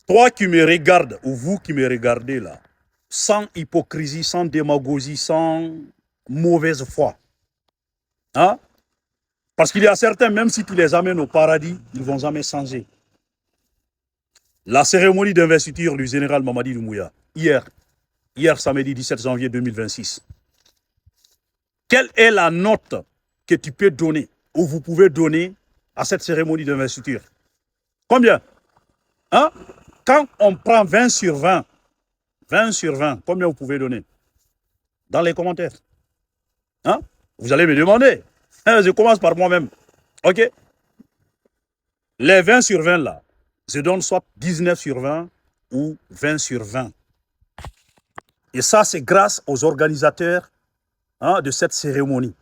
Toi qui me regardes, ou vous qui me regardez là, sans hypocrisie, sans démagogie, sans mauvaise foi. Hein? Parce qu'il y a certains, même si tu les amènes au paradis, ils ne vont jamais changer. La cérémonie d'investiture du général Mamadi Doumbouya, hier samedi 17 janvier 2026. Quelle est la note que tu peux donner, ou vous pouvez donner à cette cérémonie d'investiture? Combien? Hein? Quand on prend 20 sur 20, combien vous pouvez donner? Dans les commentaires. Hein? Vous allez me demander. Je commence par moi-même. OK? Les 20 sur 20 là, je donne soit 19 sur 20 ou 20 sur 20. Et ça, c'est grâce aux organisateurs de cette cérémonie.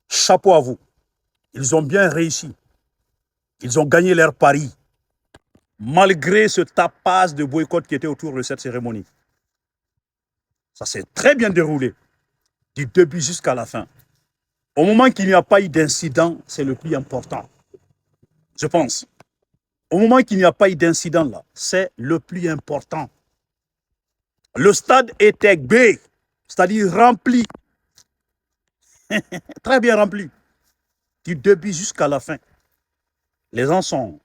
Chapeau à vous. Ils ont bien réussi. Ils ont gagné leur pari. Malgré ce tapage de boycott qui était autour de cette cérémonie. Ça s'est très bien déroulé. Du début jusqu'à la fin. Au moment qu'il n'y a pas eu d'incident, c'est le plus important. Je pense. Au moment qu'il n'y a pas eu d'incident là, c'est le plus important. Le stade était B, c'est-à-dire rempli. Très bien rempli. Du début jusqu'à la fin. Les gens sont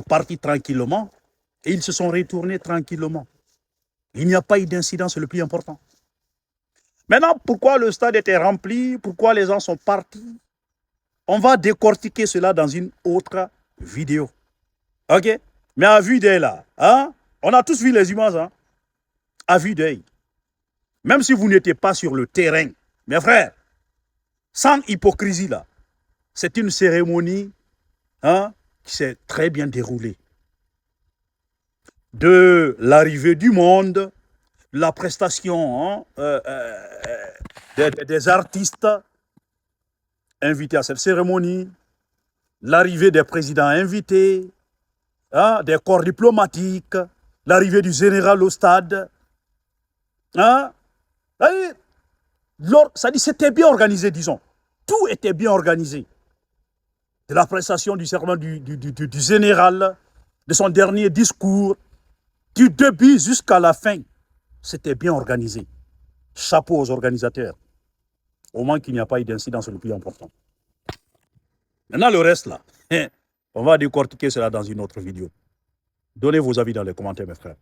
partis tranquillement et ils se sont retournés tranquillement. Il n'y a pas eu d'incident, c'est le plus important. Maintenant, pourquoi le stade était rempli? Pourquoi les gens sont partis? On va décortiquer cela dans une autre vidéo. OK? Mais à vue d'œil là, hein? On a tous vu les images, hein? À vue d'œil. Même si vous n'étiez pas sur le terrain, mes frères, sans hypocrisie là, c'est une cérémonie qui s'est très bien déroulée. De l'arrivée du monde, la prestation des artistes invités à cette cérémonie, l'arrivée des présidents invités, des corps diplomatiques, l'arrivée du général au stade. Ça dit, c'était bien organisé, disons. Tout était bien organisé. De la prestation du serment du général, de son dernier discours, du début jusqu'à la fin, c'était bien organisé. Chapeau aux organisateurs. Au moins qu'il n'y a pas eu d'incident, c'est le plus important. Maintenant, le reste là, on va décortiquer cela dans une autre vidéo. Donnez vos avis dans les commentaires, mes frères.